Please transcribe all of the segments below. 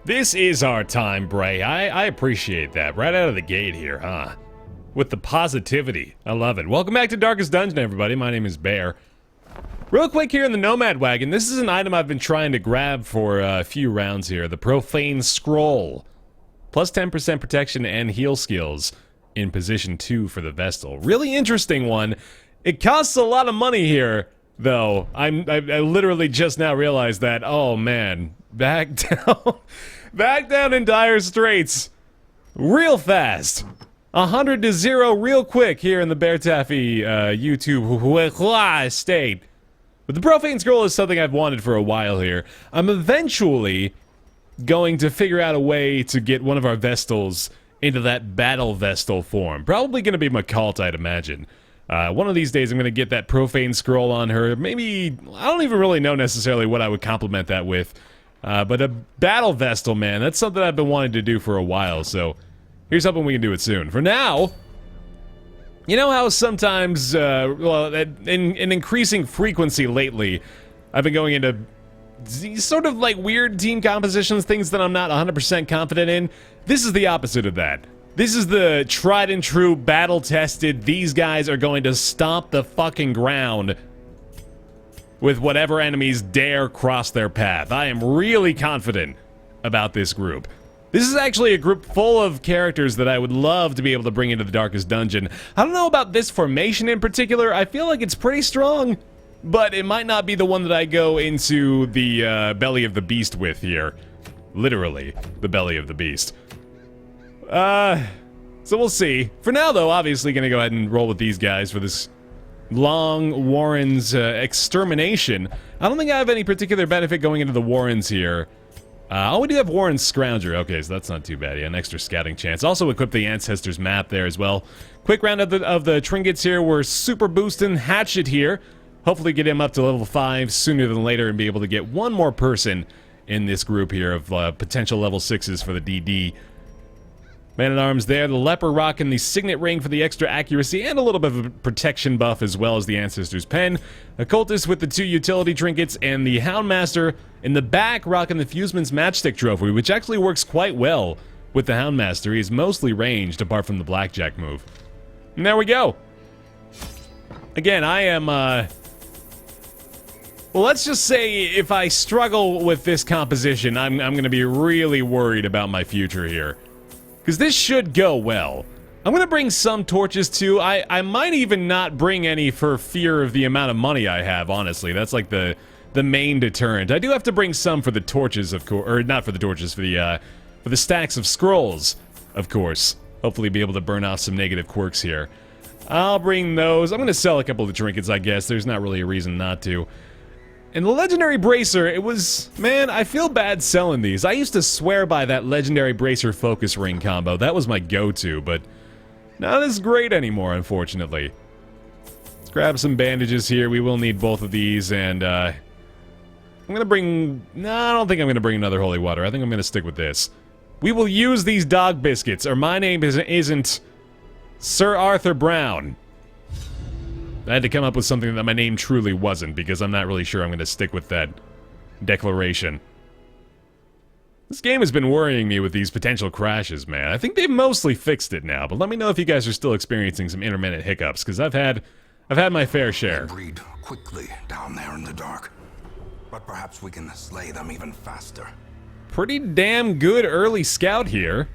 This is our time, Bray. I appreciate that. Right out of the gate here, huh? With the positivity. I love it. Welcome back to Darkest Dungeon, everybody. My name is Baer. Real quick here in the Nomad Wagon, this is an item I've been trying to grab for a few rounds here. The Profane Scroll. Plus 10% protection and heal skills in position 2 for the Vestal. Really interesting one. It costs a lot of money here, though. I literally just now realized that. Oh, man. Back down. Back down in dire straits. Real fast. 100 to 0 real quick here in the Baer Taffy YouTube state. But the Profane Scroll is something I've wanted for a while here. I'm eventually going to figure out a way to get one of our Vestals into that Battle Vestal form. Probably going to be Macalt, I'd imagine. One of these days I'm going to get that Profane Scroll on her. Maybe, I don't even really know necessarily what I would complement that with. But a Battle Vestal, man, that's something I've been wanting to do for a while, so here's hoping we can do it soon. For now, you know how sometimes, well, in increasing frequency lately, I've been going into sort of like weird team compositions, things that I'm not 100% confident in. This is the opposite of that. This is the tried and true, battle-tested, these guys are going to stomp the fucking ground with whatever enemies dare cross their path. I am really confident about this group. This is actually a group full of characters that I would love to be able to bring into the Darkest Dungeon. I don't know about this formation in particular. I feel like it's pretty strong, but it might not be the one that I go into the belly of the beast with here. Literally, the belly of the beast. So we'll see. For now, though, obviously going to go ahead and roll with these guys for this long Warren's extermination. I don't think I have any particular benefit going into the Warrens here. Oh, we do have Warren's Scrounger. Okay, so that's not too bad. Yeah, an extra scouting chance. Also equip the Ancestors map there as well. Quick round of the trinkets here. We're super boosting Hatchet here. Hopefully get him up to level 5 sooner than later and be able to get one more person in this group here of potential level 6s for the DD. Man-at-Arms there, the Leper rocking the Signet Ring for the extra accuracy and a little bit of a protection buff as well as the Ancestor's Pen. Occultist with the 2 utility trinkets and the Houndmaster in the back rocking the Fuseman's Matchstick Trophy, which actually works quite well with the Houndmaster. He's mostly ranged apart from the Blackjack move. And there we go. Again, I am, well, let's just say if I struggle with this composition, I'm going to be really worried about my future here. Because this should go well. I'm going to bring some torches too. I might even not bring any for fear of the amount of money I have, honestly. That's like the main deterrent. I do have to bring some for the torches, of course. Or not for the torches, for the stacks of scrolls, of course. Hopefully be able to burn off some negative quirks here. I'll bring those. I'm going to sell a couple of the trinkets, I guess. There's not really a reason not to. And the Legendary Bracer, it was... Man, I feel bad selling these. I used to swear by that Legendary Bracer Focus Ring combo. That was my go-to, but not as great anymore, unfortunately. Let's grab some bandages here. We will need both of these, and, I'm gonna bring... No, I don't think I'm gonna bring another Holy Water. I think I'm gonna stick with this. We will use these dog biscuits, or my name isn't Sir Arthur Brown. I had to come up with something that my name truly wasn't, because I'm not really sure I'm going to stick with that declaration. This game has been worrying me with these potential crashes, man. I think they've mostly fixed it now, but let me know if you guys are still experiencing some intermittent hiccups, because I've had my fair share. They breed quickly down there in the dark, but perhaps we can slay them even faster. Pretty damn good early scout here.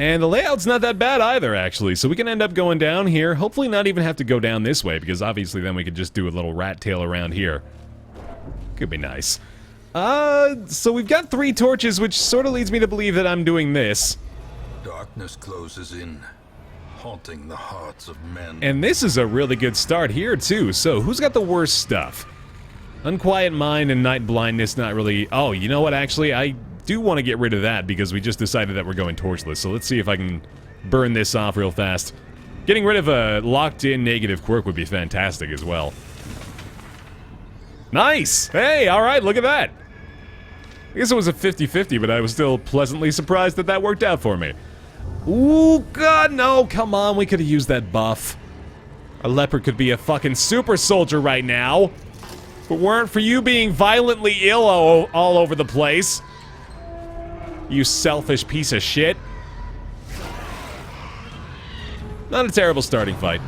And the layout's not that bad either, actually, so we can end up going down here. Hopefully not even have to go down this way, because obviously then we could just do a little rat tail around here. Could be nice. So we've got 3 torches, which sort of leads me to believe that I'm doing this. Darkness closes in, haunting the hearts of men. And this is a really good start here, too. So who's got the worst stuff? Unquiet Mind and Night Blindness, not really... Oh, you know what, actually, I do want to get rid of that because we just decided that we're going torchless. So let's see if I can burn this off real fast. Getting rid of a locked-in negative quirk would be fantastic as well. Nice! Hey, alright, look at that! I guess it was a 50-50, but I was still pleasantly surprised that that worked out for me. Ooh, God, no, come on, we could have used that buff. A leopard could be a fucking super soldier right now. If it weren't for you being violently ill all over the place. You selfish piece of shit. Not a terrible starting fight.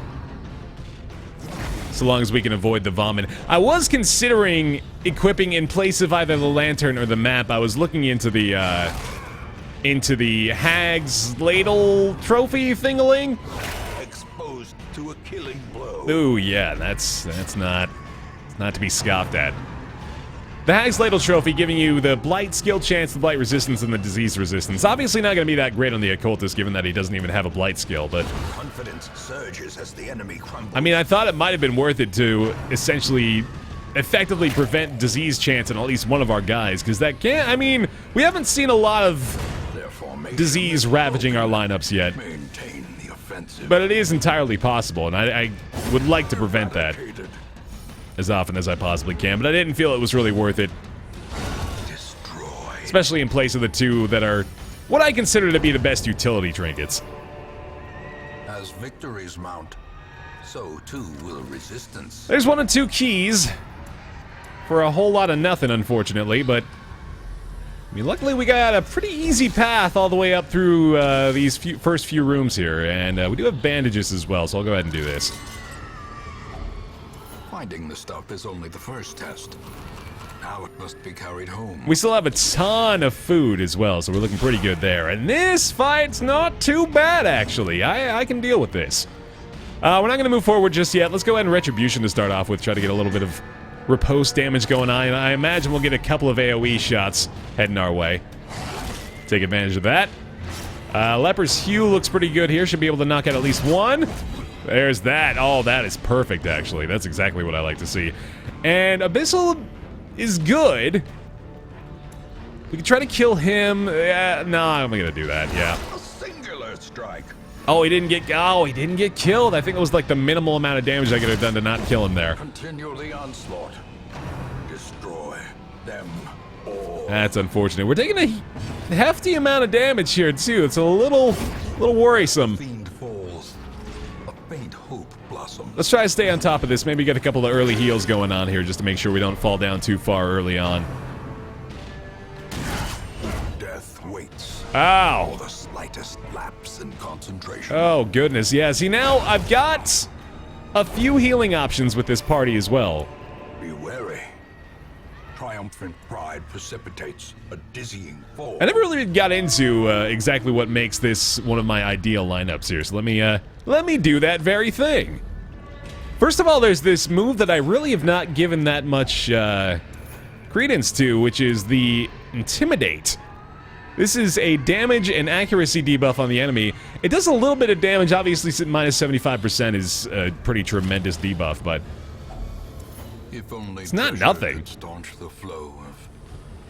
So long as we can avoid the vomit. I was considering equipping in place of either the lantern or the map. I was looking into the Hag's Ladle trophy thingaling. Exposed to a killing blow. Ooh, yeah, that's not to be scoffed at. The Hag's Ladle trophy giving you the blight skill chance, the blight resistance, and the disease resistance. Obviously not going to be that great on the occultist, given that he doesn't even have a blight skill, but Confidence surges as the enemy crumbles. I mean, I thought it might have been worth it to essentially effectively prevent disease chance in at least one of our guys, because that can't, I mean, we haven't seen a lot of disease ravaging our lineups yet. Maintain the offensive. But it is entirely possible, and I would like to prevent that as often as I possibly can, but I didn't feel it was really worth it. Destroy. Especially in place of the two that are what I consider to be the best utility trinkets. As victories mount, so too will resistance. There's 1 and 2 keys for a whole lot of nothing, unfortunately, but I mean, luckily we got a pretty easy path all the way up through these first few rooms here, and we do have bandages as well, so I'll go ahead and do this. Finding the stuff is only the first test. Now it must be carried home. We still have a ton of food as well, so we're looking pretty good there. And this fight's not too bad, actually. I can deal with this. We're not going to move forward just yet. Let's go ahead and Retribution to start off with. Try to get a little bit of riposte damage going on. And I imagine we'll get a couple of AoE shots heading our way. Take advantage of that. Leper's Hue looks pretty good here. Should be able to knock out at least one. There's that. Oh, that is perfect, actually. That's exactly what I like to see. And Abyssal is good. We can try to kill him. No, I'm not gonna do that. Yeah. A singular strike. Oh, he didn't get killed. I think it was like the minimal amount of damage I could have done to not kill him there. Continue the onslaught. Destroy them all. That's unfortunate. We're taking a hefty amount of damage here too. It's a little worrisome. Fiend falls. A faint hope blossoms. Let's try to stay on top of this. Maybe get a couple of early heals going on here just to make sure we don't fall down too far early on. Death waits. Ow! For the slightest lapse in concentration. Oh, goodness. Yeah, see, now I've got a few healing options with this party as well. Be wary. Triumphant pride precipitates a dizzying fall. I never really got into exactly what makes this one of my ideal lineups here, so let me do that very thing. First of all, there's this move that I really have not given that much credence to, which is the Intimidate. This is a damage and accuracy debuff on the enemy. It does a little bit of damage. Obviously, minus 75% is a pretty tremendous debuff, but If only it's not treasure nothing. could staunch the flow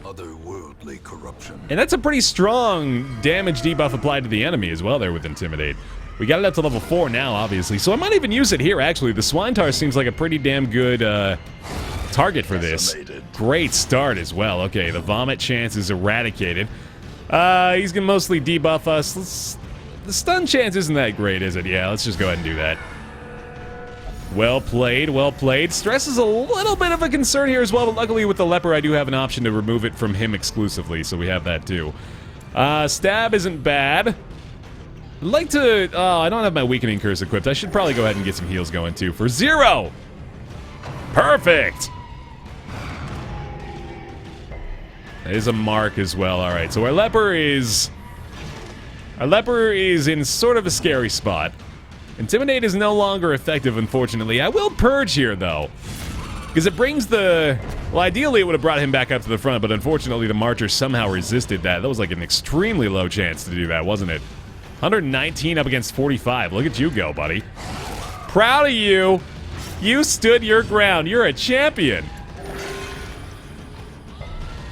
of otherworldly corruption. And that's a pretty strong damage debuff applied to the enemy as well there with Intimidate. We got it up to level 4 now, obviously, so I might even use it here, actually. The Swine-Tar seems like a pretty damn good target for this. Great start as well. Okay, the vomit chance is eradicated. He's gonna mostly debuff us. The stun chance isn't that great, is it? Yeah, let's just go ahead and do that. Well played, well played. Stress is a little bit of a concern here as well, but luckily with the Leper I do have an option to remove it from him exclusively, so we have that too. Stab isn't bad. I'd like to... Oh, I don't have my Weakening Curse equipped. I should probably go ahead and get some heals going too. For 0! Perfect! That is a mark as well. Alright, so our Leper is in sort of a scary spot. Intimidate is no longer effective, unfortunately. I will Purge here, though. Because it brings the... Well, ideally it would have brought him back up to the front, but unfortunately the Marcher somehow resisted that. That was like an extremely low chance to do that, wasn't it? 119 up against 45. Look at you go, buddy. Proud of you. You stood your ground. You're a champion.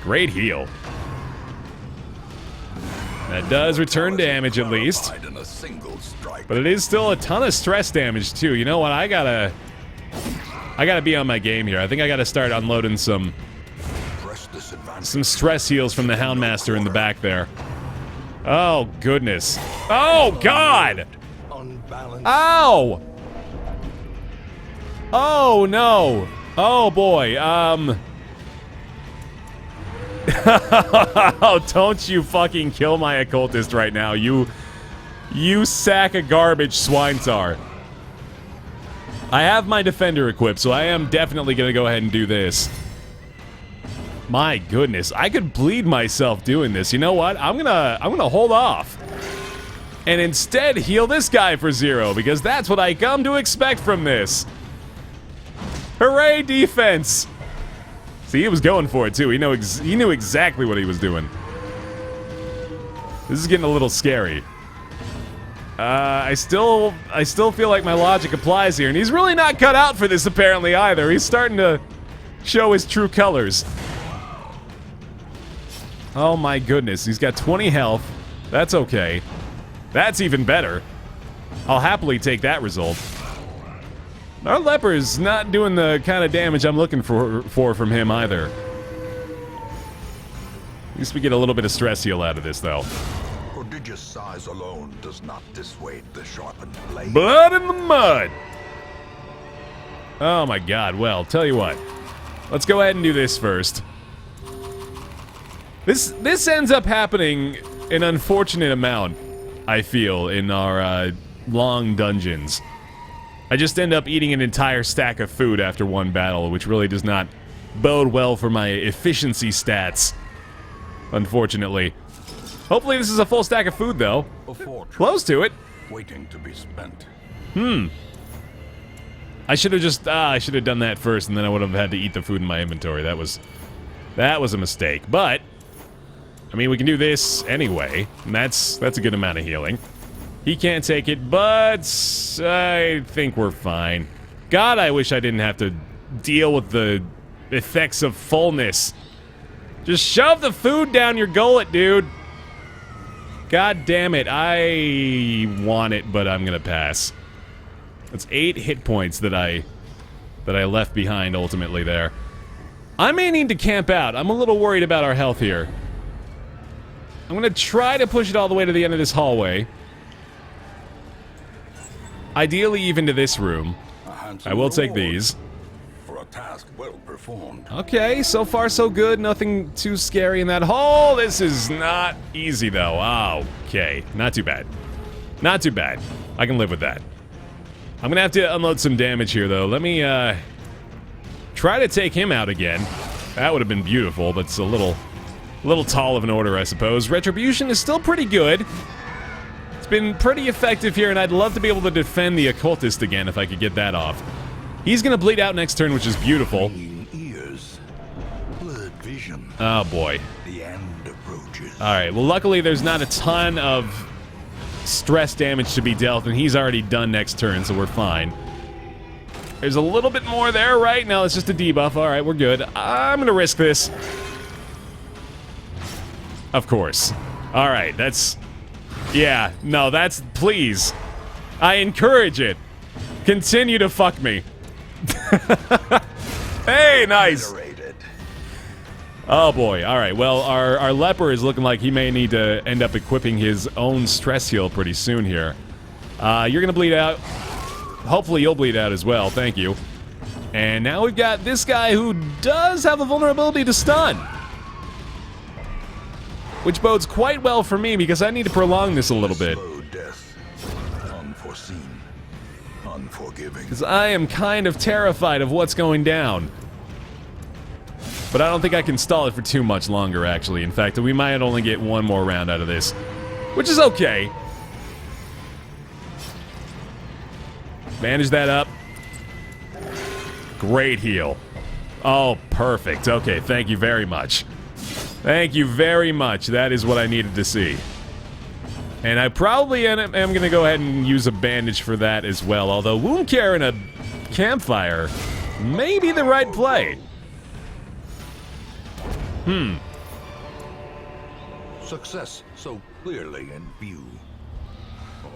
Great heal. That does return damage at least. But it is still a ton of stress damage too. You know what? I gotta be on my game here. I think I gotta start unloading some stress heals from the Houndmaster in the back there. Oh goodness. Oh god! Ow! Oh no! Oh boy. Oh, don't you fucking kill my occultist right now, you sack of garbage, Swinetsar. I have my defender equipped, so I am definitely gonna go ahead and do this. My goodness, I could bleed myself doing this. You know what? I'm gonna hold off. And instead heal this guy for 0, because that's what I come to expect from this. Hooray, defense! See, he was going for it too. He knew exactly what he was doing. This is getting a little scary. I still feel like my logic applies here, and he's really not cut out for this apparently either. He's starting to show his true colors. Oh my goodness, he's got 20 health. That's okay. That's even better. I'll happily take that result. Our leper is not doing the kind of damage I'm looking for from him either. At least we get a little bit of stress heal out of this, though. Prodigious size alone does not dissuade the sharpened blade. Blood in the mud! Oh my god, well, tell you what. Let's go ahead and do this first. This ends up happening an unfortunate amount, I feel, in our long dungeons. I just end up eating an entire stack of food after one battle, which really does not bode well for my efficiency stats, unfortunately. Hopefully this is a full stack of food, though. Close to it. Waiting to be spent. I should have just I should have done that first, and then I would have had to eat the food in my inventory. That was a mistake. But I mean, we can do this anyway, and that's a good amount of healing. He can't take it, but I think we're fine. God, I wish I didn't have to deal with the effects of fullness. Just shove the food down your gullet, dude. God damn it, I want it, but I'm gonna pass. That's 8 hit points that I left behind ultimately there. I may need to camp out. I'm a little worried about our health here. I'm gonna try to push it all the way to the end of this hallway. Ideally even to this room. I will take these. For a task well performed. Okay, so far so good. Nothing too scary in that hole. This is not easy though. Oh, okay, not too bad. Not too bad. I can live with that. I'm gonna have to unload some damage here though. Let me try to take him out again. That would have been beautiful, but it's a little tall of an order, I suppose. Retribution is still pretty good. It's been pretty effective here, and I'd love to be able to defend the occultist again if I could get that off. He's gonna bleed out next turn, which is beautiful. Ears, blurred vision. Oh boy. The end approaches. Alright, well luckily there's not a ton of stress damage to be dealt, and he's already done next turn, so we're fine. There's a little bit more there, right? No, it's just a debuff. Alright, we're good. I'm gonna risk this. Of course. Alright, that's... Yeah, no, that's... Please. I encourage it. Continue to fuck me. Hey, nice! Oh boy, alright, well, our leper is looking like he may need to end up equipping his own stress heal pretty soon here. You're gonna bleed out. Hopefully you'll bleed out as well, thank you. And now we've got this guy who does have a vulnerability to stun. Which bodes quite well for me because I need to prolong this a little bit. Slow death, unforeseen, unforgiving. Because I am kind of terrified of what's going down. But I don't think I can stall it for too much longer, actually. In fact, we might only get one more round out of this. Which is okay. Manage that up. Great heal. Oh, perfect. Okay, thank you very much. Thank you very much. That is what I needed to see. And I probably am going to go ahead and use a bandage for that as well. Although wound care in a campfire may be the right play. Success so clearly in view.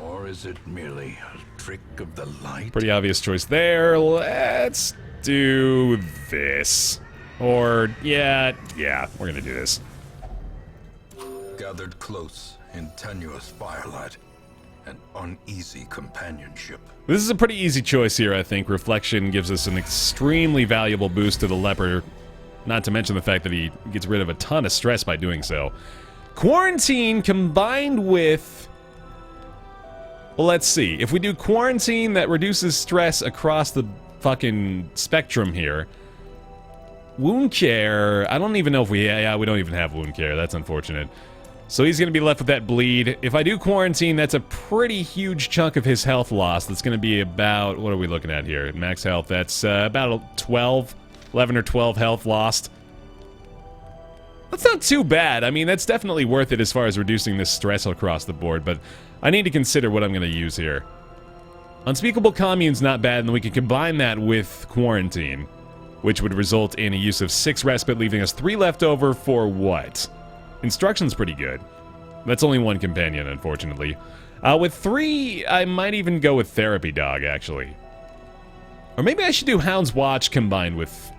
Or is it merely a trick of the light? Pretty obvious choice there. Let's do this. Or, yeah, we're gonna do this. Gathered close in tenuous firelight and uneasy companionship. This is a pretty easy choice here, I think. Reflection gives us an extremely valuable boost to the leper Not to mention the fact that he gets rid of a ton of stress by doing so. Quarantine combined with... Well, let's see. If we do quarantine, that reduces stress across the fucking spectrum here. Wound care... I don't even know if we... Yeah, we don't even have wound care. That's unfortunate. So he's going to be left with that bleed. If I do quarantine, that's a pretty huge chunk of his health loss. That's going to be about... What are we looking at here? Max health. That's about 12... 11 or 12 health lost. That's not too bad. I mean, that's definitely worth it as far as reducing this stress across the board, but I need to consider what I'm going to use here. Unspeakable Commune's not bad, and we can combine that with Quarantine, which would result in a use of 6 respite, leaving us 3 left over for what? Instruction's pretty good. That's only 1 companion, unfortunately. With 3, I might even go with Therapy Dog, actually. Or maybe I should do Hound's Watch combined with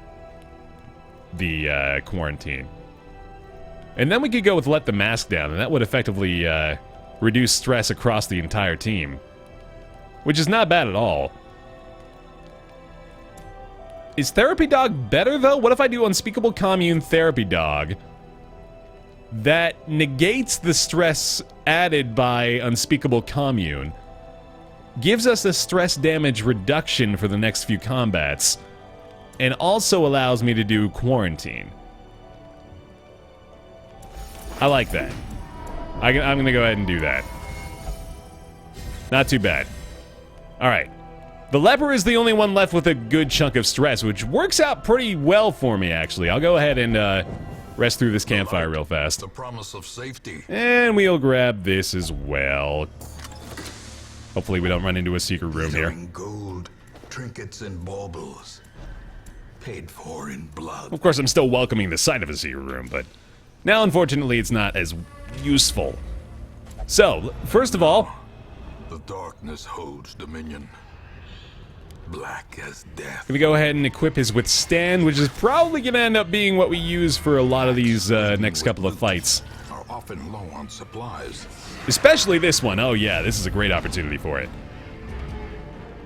the Quarantine. And then we could go with Let the Mask Down, and that would effectively reduce stress across the entire team. Which is not bad at all. Is Therapy Dog better, though? What if I do Unspeakable Commune Therapy Dog? That negates the stress added by Unspeakable Commune. Gives us a stress damage reduction for the next few combats. And also allows me to do Quarantine. I like that. I'm going to go ahead and do that. Not too bad. Alright. The leper is the only one left with a good chunk of stress, which works out pretty well for me, actually. I'll go ahead and rest through this campfire real fast. The promise of safety. And we'll grab this as well. Hopefully we don't run into a secret room here. Gold, trinkets and baubles. Paid for in blood. Of course, I'm still welcoming the sight of a secret room, but now, unfortunately, it's not as useful. So, first of all... The darkness holds dominion. Black as death. Gonna go ahead and equip his Withstand, which is probably gonna end up being what we use for a lot of these next couple of fights. Are often low on supplies. Especially this one. Oh yeah, this is a great opportunity for it.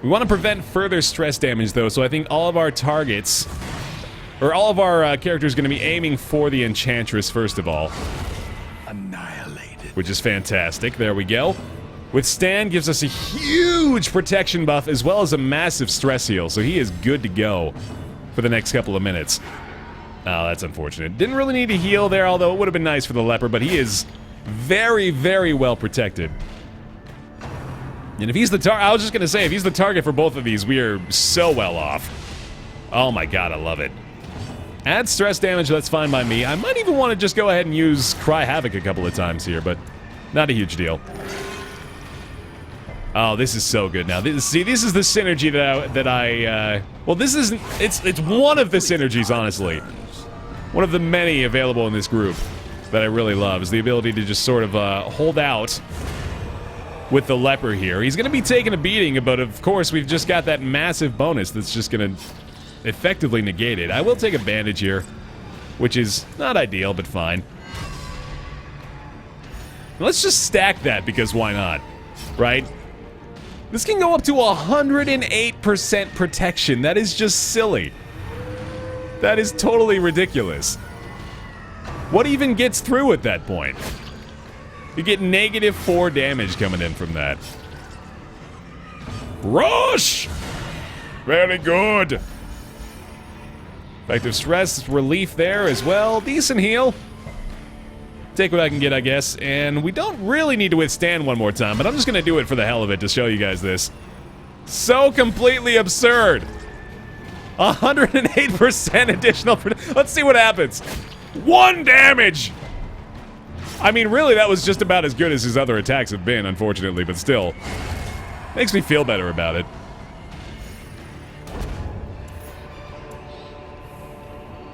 We want to prevent further stress damage, though, so I think all of our targets... Or all of our characters are going to be aiming for the Enchantress, first of all. Annihilated. Which is fantastic. There we go. Withstand gives us a huge protection buff, as well as a massive stress heal, so he is good to go for the next couple of minutes. Oh, that's unfortunate. Didn't really need to heal there, although it would have been nice for the leper, but he is very, very well protected. And if he's the target, I was just going to say, if he's the target for both of these, we are so well off. Oh my god, I love it. Add stress damage, that's fine by me. I might even want to just go ahead and use Cry Havoc a couple of times here, but not a huge deal. Oh, this is so good now. See, this is the synergy well, this isn't... It's one of the synergies, honestly. One of the many available in this group that I really love is the ability to just sort of hold out with the leper here. He's going to be taking a beating, but of course we've just got that massive bonus that's just going to effectively negate it. I will take a bandage here, which is not ideal, but fine. Let's just stack that, because why not, right? This can go up to 108% protection. That is just silly. That is totally ridiculous. What even gets through at that point? You get -4 damage coming in from that. Rush! Very good. Effective stress relief there as well. Decent heal. Take what I can get, I guess. And we don't really need to Withstand one more time, but I'm just going to do it for the hell of it to show you guys this. So completely absurd. 108% additional. Let's see what happens. 1 damage! I mean, really, that was just about as good as his other attacks have been, unfortunately, but still. Makes me feel better about it.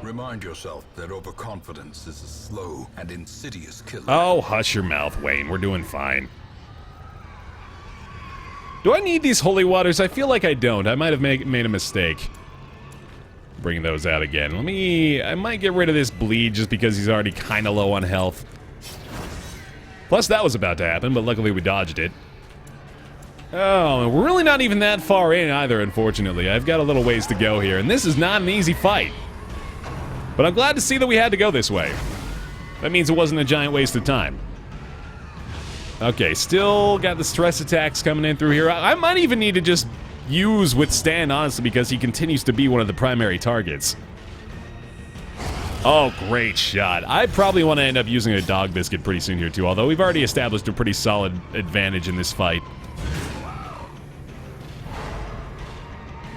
Remind yourself that overconfidence is a slow and insidious killer. Oh, hush your mouth, Wayne. We're doing fine. Do I need these holy waters? I feel like I don't. I might have made a mistake. Bring those out again. I might get rid of this bleed just because he's already kind of low on health. Plus, that was about to happen, but luckily we dodged it. Oh, we're really not even that far in either, unfortunately. I've got a little ways to go here, and this is not an easy fight. But I'm glad to see that we had to go this way. That means it wasn't a giant waste of time. Okay, still got the stress attacks coming in through here. I might even need to just use Withstand, honestly, because he continues to be one of the primary targets. Oh, great shot. I probably want to end up using a dog biscuit pretty soon here, too, although we've already established a pretty solid advantage in this fight.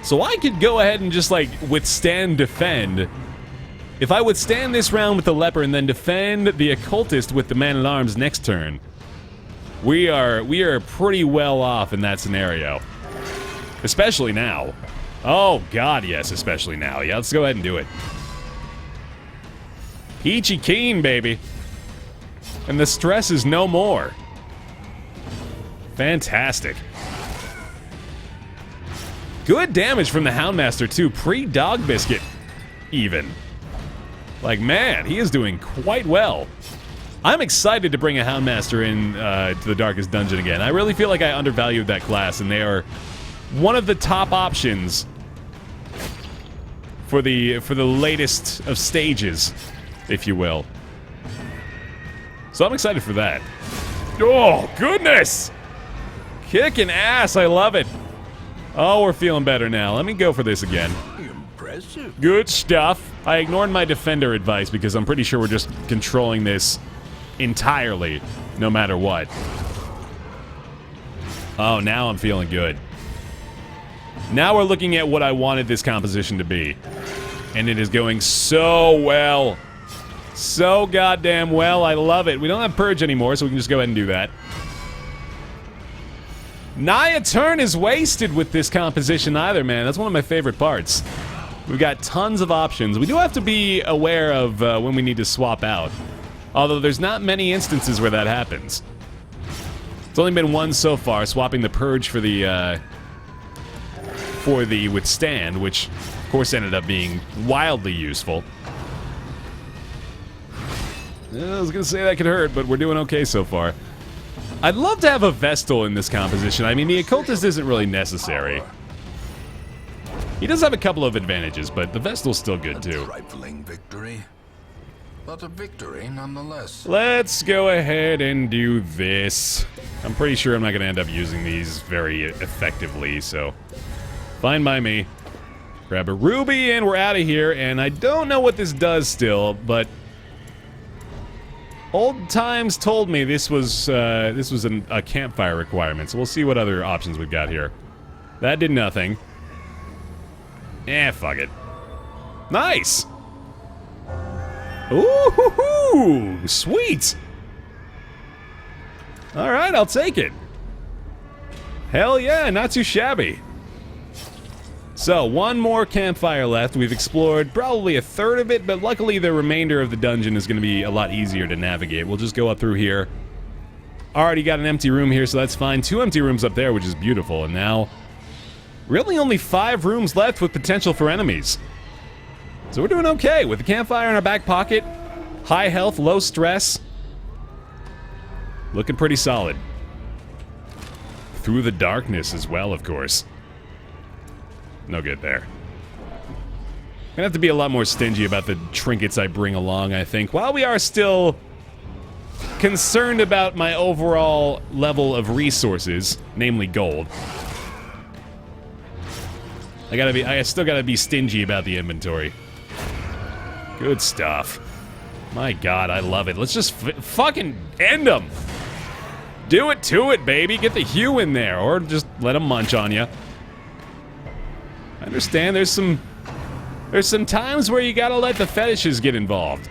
So I could go ahead and just, like, withstand defend. If I withstand this round with the leper and then defend the occultist with the man-at-arms next turn, we are pretty well off in that scenario. Especially now. Oh, God, yes, especially now. Yeah, let's go ahead and do it. Peachy keen, baby. And the stress is no more. Fantastic. Good damage from the Houndmaster, too. Pre-Dog Biscuit, even. Like, man, he is doing quite well. I'm excited to bring a Houndmaster in to the Darkest Dungeon again. I really feel like I undervalued that class, and they are one of the top options for the latest of stages, if you will. So I'm excited for that. Oh, goodness! Kicking ass, I love it. Oh, we're feeling better now. Let me go for this again. Impressive. Good stuff. I ignored my defender advice because I'm pretty sure we're just controlling this entirely, no matter what. Oh, now I'm feeling good. Now we're looking at what I wanted this composition to be. And it is going so well. So goddamn well. I love it. We don't have Purge anymore, so we can just go ahead and do that. Nigh a turn is wasted with this composition either, man. That's one of my favorite parts. We've got tons of options. We do have to be aware of when we need to swap out. Although there's not many instances where that happens. It's only been one so far, swapping the Purge for the Withstand, which of course ended up being wildly useful. I was gonna say that could hurt, but we're doing okay so far. I'd love to have a Vestal in this composition. I mean, the Occultist isn't really necessary. He does have a couple of advantages, but the Vestal's still good too. A trifling victory, but a victory nonetheless. Let's go ahead and do this. I'm pretty sure I'm not going to end up using these very effectively, so fine by me. Grab a ruby and we're out of here, and I don't know what this does still, but old times told me this was a campfire requirement, so we'll see what other options we've got here. That did nothing. Eh, fuck it. Nice! Ooh, sweet! Alright, I'll take it. Hell yeah, not too shabby. So, one more campfire left. We've explored probably a third of it, but luckily the remainder of the dungeon is going to be a lot easier to navigate. We'll just go up through here. Already got an empty room here, so that's fine. 2 empty rooms up there, which is beautiful, and now really only 5 rooms left with potential for enemies. So we're doing okay with the campfire in our back pocket. High health, low stress. Looking pretty solid. Through the darkness as well, of course. No good there. Gonna have to be a lot more stingy about the trinkets I bring along, I think. While we are still concerned about my overall level of resources, namely gold. I still gotta be stingy about the inventory. Good stuff. My god, I love it. Let's just fucking end them. Do it to it, baby. Get the hue in there, or just let them munch on you. I understand there's some times where you gotta let the fetishes get involved.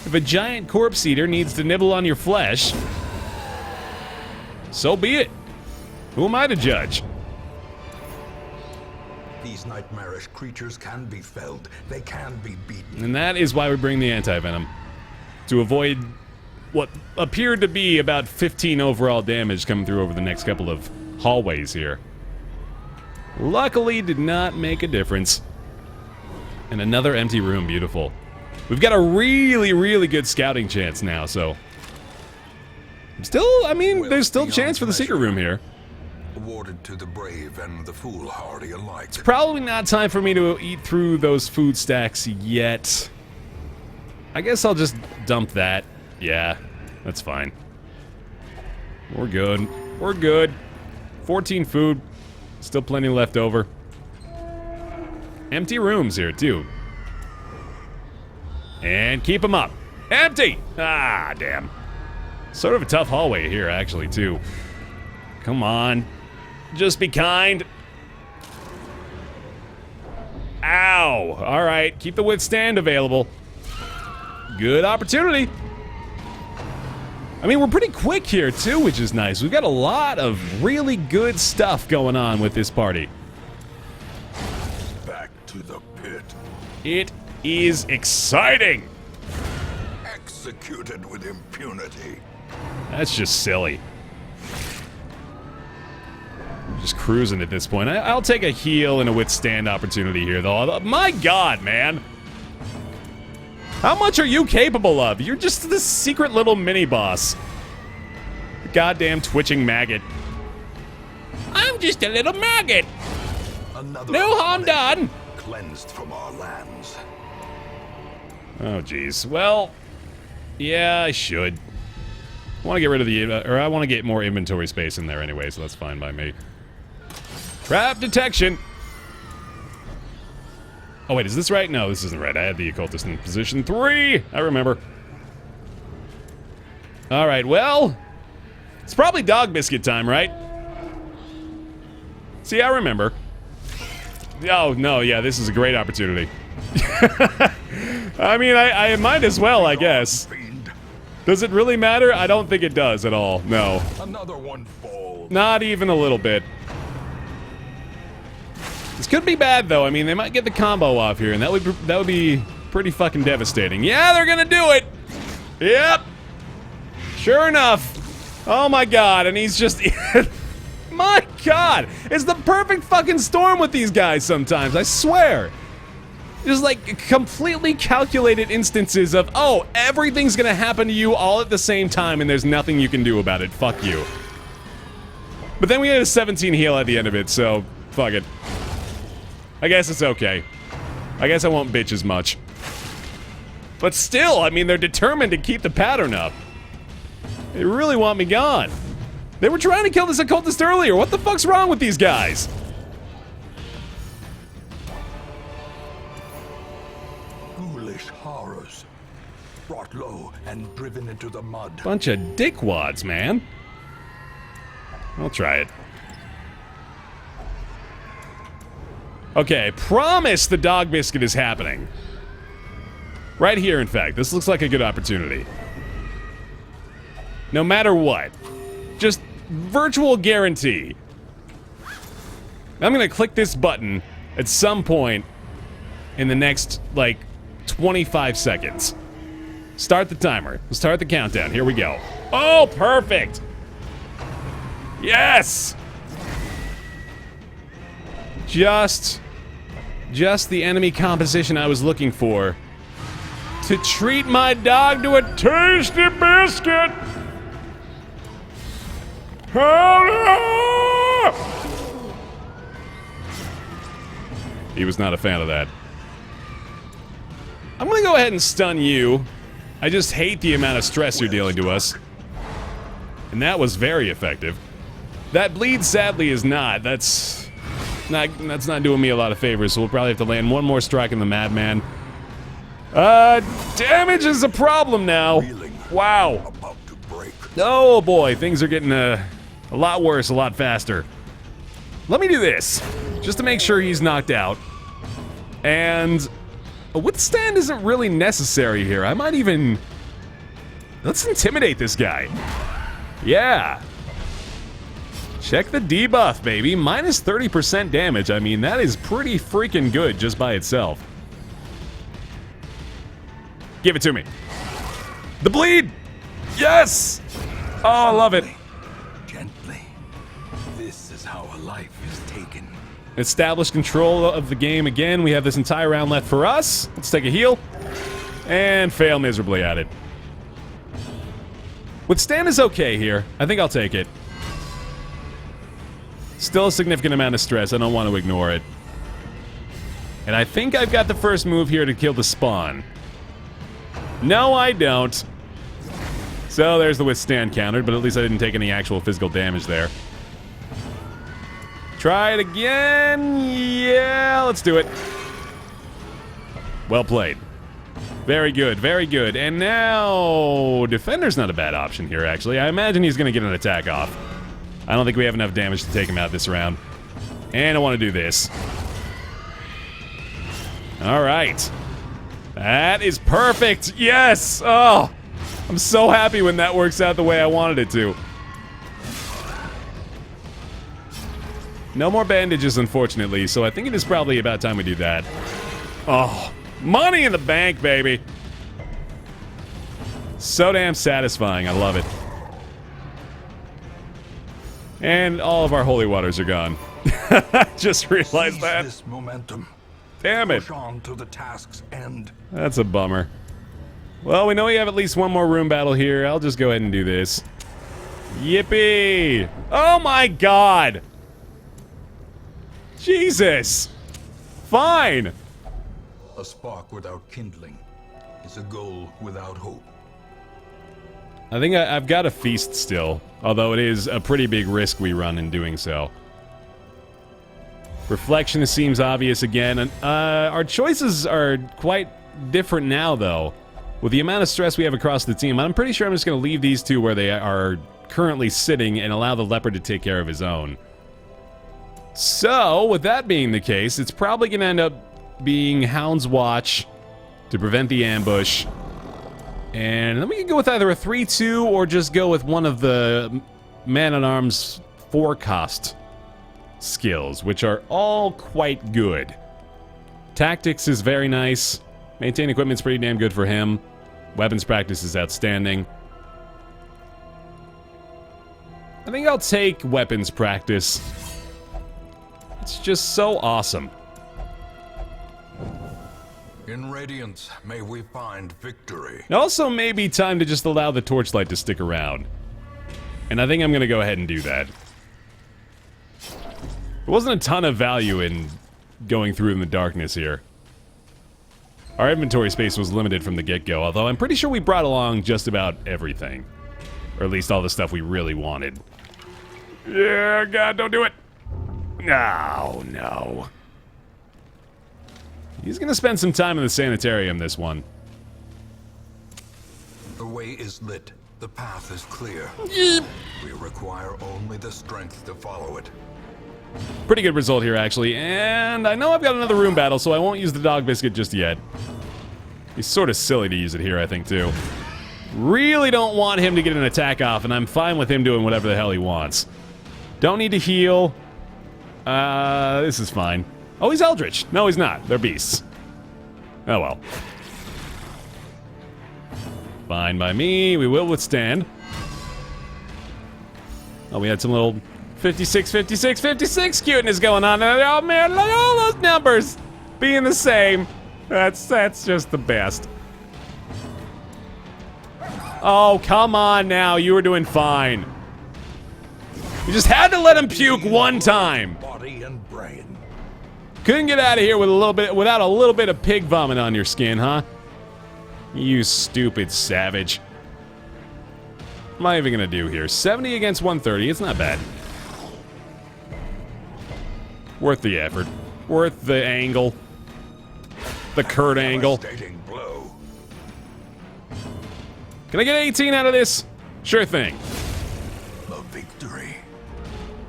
If a giant corpse eater needs to nibble on your flesh, so be it. Who am I to judge? These nightmarish creatures can be felled. They can be beaten. And that is why we bring the anti-venom. To avoid what appeared to be about 15 overall damage coming through over the next couple of hallways here. Luckily, did not make a difference. And another empty room, beautiful. We've got a really, really good scouting chance now, so... Still, I mean, there's still a chance for the secret room here. awarded to the brave and the foolhardy alike. Probably not time for me to eat through those food stacks yet. I guess I'll just dump that. Yeah, that's fine. We're good. We're good. 14 food. Still plenty left over. Empty rooms here, too. And keep them up. Empty! Ah, damn. Sort of a tough hallway here, actually, too. Come on. Just be kind. Ow! Alright, keep the withstand available. Good opportunity. I mean, we're pretty quick here, too, which is nice. We've got a lot of really good stuff going on with this party. Back to the pit. It is exciting! Executed with impunity. That's just silly. Just cruising at this point. I'll take a heal and a withstand opportunity here, though. My god, man! How much are you capable of? You're just this secret little mini-boss. Goddamn twitching maggot. I'm just a little maggot! Another No harm done! cleansed from our lands. Oh, jeez. Well, yeah, I should. I want to get rid of the... or I want to get more inventory space in there anyway, so that's fine by me. Trap detection! Oh, wait, is this right? No, this isn't right. I had the occultist in position 3! I remember. Alright, well... it's probably dog biscuit time, right? See, I remember. Oh, no, yeah, this is a great opportunity. I mean, I might as well, I guess. Does it really matter? I don't think it does at all. No. Another one falls. Not even a little bit. This could be bad, though. I mean, they might get the combo off here, and that would be pretty fucking devastating. Yeah, they're gonna do it! Yep! Sure enough. Oh my god, and he's just... my god! It's the perfect fucking storm with these guys sometimes, I swear! Just like completely calculated instances of, oh, everything's gonna happen to you all at the same time and there's nothing you can do about it. Fuck you. But then we had a 17 heal at the end of it, so fuck it. I guess it's okay. I guess I won't bitch as much. But still, I mean, they're determined to keep the pattern up. They really want me gone. They were trying to kill this occultist earlier. What the fuck's wrong with these guys? Ghoulish horrors. Brought low and driven into the mud. Bunch of dickwads, man. I'll try it. Okay, I promise the dog biscuit is happening. Right here, in fact. This looks like a good opportunity. No matter what. Just virtual guarantee. I'm gonna click this button at some point in the next, like, 25 seconds. Start the timer. Let's start the countdown. Here we go. Oh, perfect! Yes! Just the enemy composition I was looking for. To treat my dog to a tasty biscuit! He was not a fan of that. I'm gonna go ahead and stun you. I just hate the amount of stress you're dealing to us. And that was very effective. That bleed, sadly, is not. That's not doing me a lot of favors, so we'll probably have to land one more strike in the madman. Damage is a problem now. Wow. Oh boy, things are getting a lot worse, a lot faster. Let me do this, just to make sure he's knocked out. And a withstand isn't really necessary here. I might even... let's intimidate this guy. Yeah. Check the debuff, baby. Minus 30% damage. I mean, that is pretty freaking good just by itself. Give it to me. The bleed! Yes! Oh, I love it. Gently. This is how a life is taken. Establish control of the game again. We have this entire round left for us. Let's take a heal. And fail miserably at it. Withstand is okay here. I think I'll take it. Still a significant amount of stress. I don't want to ignore it. And I think I've got the first move here to kill the spawn. No, I don't. So there's the withstand countered, but at least I didn't take any actual physical damage there. Try it again. Yeah, let's do it. Well played. Very good, very good. And now, Defender's not a bad option here, actually. I imagine he's going to get an attack off. I don't think we have enough damage to take him out this round. And I want to do this. All right. That is perfect. Yes! Oh, I'm so happy when that works out the way I wanted it to. No more bandages, unfortunately, so I think it is probably about time we do that. Oh, money in the bank, baby. So damn satisfying. I love it. And all of our holy waters are gone. I just realized that. This momentum. Damn it. Push on to the task's end. That's a bummer. Well, we know we have at least one more room battle here. I'll just go ahead and do this. Yippee! Oh my god! Jesus! Fine! A spark without kindling is a goal without hope. I think I've got a feast still, although it is a pretty big risk we run in doing so. Reflection seems obvious again, and our choices are quite different now, though. With the amount of stress we have across the team, I'm pretty sure I'm just going to leave these two where they are currently sitting and allow the leopard to take care of his own. So, with that being the case, it's probably going to end up being Hound's Watch to prevent the ambush. And then we can go with either a 3-2 or just go with one of the Man-at-Arms forecast skills, which are all quite good. Tactics is very nice. Maintain equipment's pretty damn good for him. Weapons practice is outstanding. I think I'll take weapons practice. It's just so awesome. In Radiance, may we find victory. It also may be time to just allow the torchlight to stick around. And I think I'm going to go ahead and do that. There wasn't a ton of value in going through in the darkness here. Our inventory space was limited from the get-go, although I'm pretty sure we brought along just about everything. Or at least all the stuff we really wanted. Yeah, God, don't do it! No, no. He's gonna spend some time in the sanitarium, this one. The way is lit. The path is clear. We require only the strength to follow it. Pretty good result here, actually. And I know I've got another room battle, so I won't use the dog biscuit just yet. He's sort of silly to use it here, I think, too. Really don't want him to get an attack off, and I'm fine with him doing whatever the hell he wants. Don't need to heal. This is fine. Oh, he's Eldritch. No, he's not. They're beasts. Oh, well. Fine by me. We will withstand. Oh, we had some little 56, 56, 56 cuteness going on there. Oh, man, look at all those numbers being the same. That's just the best. Oh, come on now. You were doing fine. You just had to let him puke one time. Body and brain. Couldn't get out of here with without a little bit of pig vomit on your skin, huh? You stupid savage. What am I even gonna do here? 70 against 130. It's not bad. Worth the effort. Worth the angle. The Kurt angle. Blow. Can I get 18 out of this? Sure thing. A victory.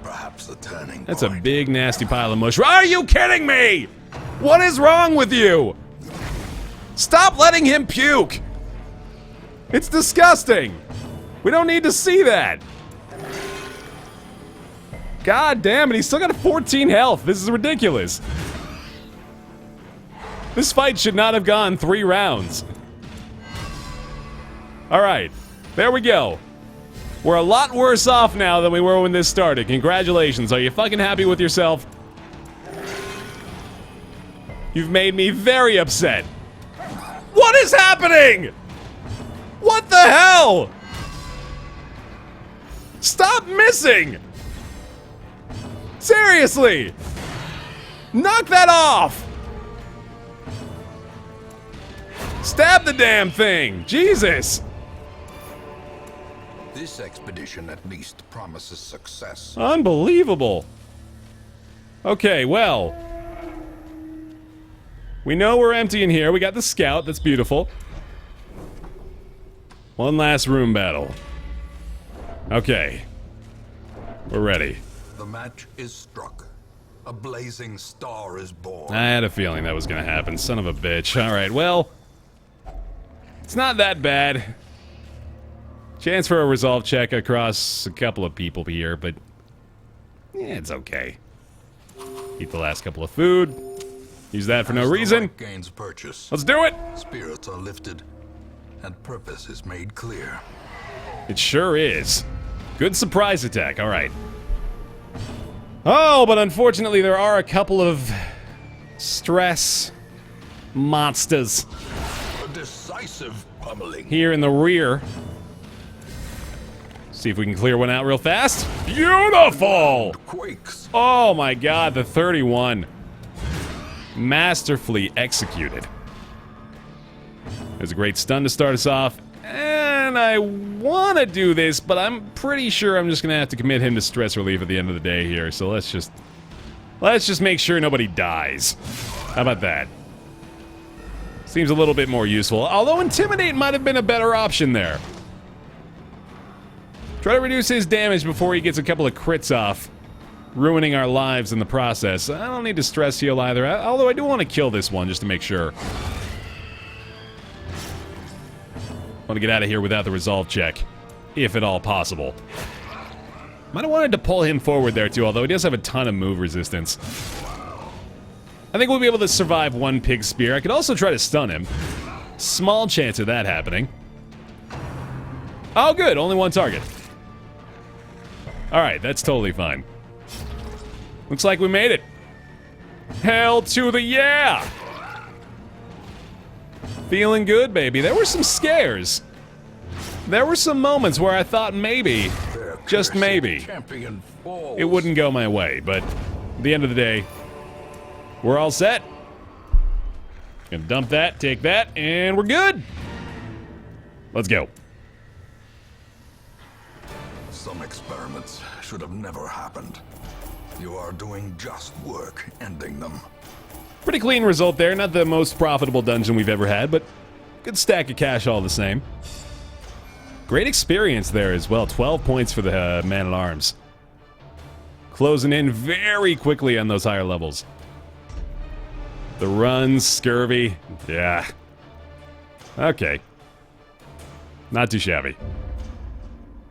Perhaps the turning That's a point. big, nasty pile of mush. Are you kidding me? What is wrong with you? Stop letting him puke. It's disgusting. We don't need to see that. God damn it, he's still got 14 health. This is ridiculous. This fight should not have gone 3 rounds. Alright, there we go. We're a lot worse off now than we were when this started. Congratulations, are you fucking happy with yourself? You've made me very upset. What is happening? What the hell? Stop missing! Seriously! Knock that off! Stab the damn thing! Jesus! This expedition at least promises success. Unbelievable. Okay, well. We know we're empty in here. We got the scout. That's beautiful. One last room battle. Okay. We're ready. The match is struck. A blazing star is born. I had a feeling that was gonna happen. Son of a bitch. Alright, well. It's not that bad. Chance for a resolve check across a couple of people here, but yeah, it's okay. Eat the last couple of food. Use that for no reason. Gains purchase. Let's do it! Spirits are lifted, and purpose is made clear. It sure is. Good surprise attack, alright. Oh, but unfortunately there are a couple of stress monsters A decisive pummeling. here in the rear. See if we can clear one out real fast. Beautiful! Quakes. Oh my god, the 31. Masterfully executed. There's a great stun to start us off. And I want to do this, but I'm pretty sure I'm just going to have to commit him to stress relief at the end of the day here. So let's just make sure nobody dies. How about that? Seems a little bit more useful. Although Intimidate might have been a better option there. Try to reduce his damage before he gets a couple of crits off, ruining our lives in the process. I don't need to stress heal either, although I do want to kill this one just to make sure. Want to get out of here without the resolve check, if at all possible. Might have wanted to pull him forward there too, although he does have a ton of move resistance. I think we'll be able to survive one pig spear. I could also try to stun him. Small chance of that happening. Oh good, only one target. Alright, that's totally fine. Looks like we made it. Hell to the yeah! Feeling good, baby. There were some scares. There were some moments where I thought maybe, just maybe, Champion falls. it wouldn't go my way, but at the end of the day, we're all set. Gonna dump that, take that, and we're good. Let's go. Some experiments should have never happened. You are doing just work ending them. Pretty clean result there. Not the most profitable dungeon we've ever had, but good stack of cash all the same. Great experience there as well. 12 points for the man-at-arms. Closing in very quickly on those higher levels. The runs, scurvy. Yeah. Okay. Not too shabby.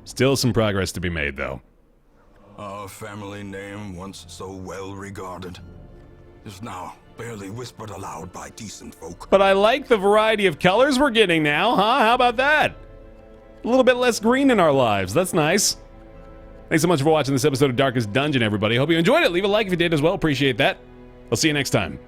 Still some progress to be made, though. Our family name, once so well regarded, is now barely whispered aloud by decent folk. But I like the variety of colors we're getting now, huh? How about that? A little bit less green in our lives. That's nice. Thanks so much for watching this episode of Darkest Dungeon, everybody. Hope you enjoyed it. Leave a like if you did as well. Appreciate that. I'll see you next time.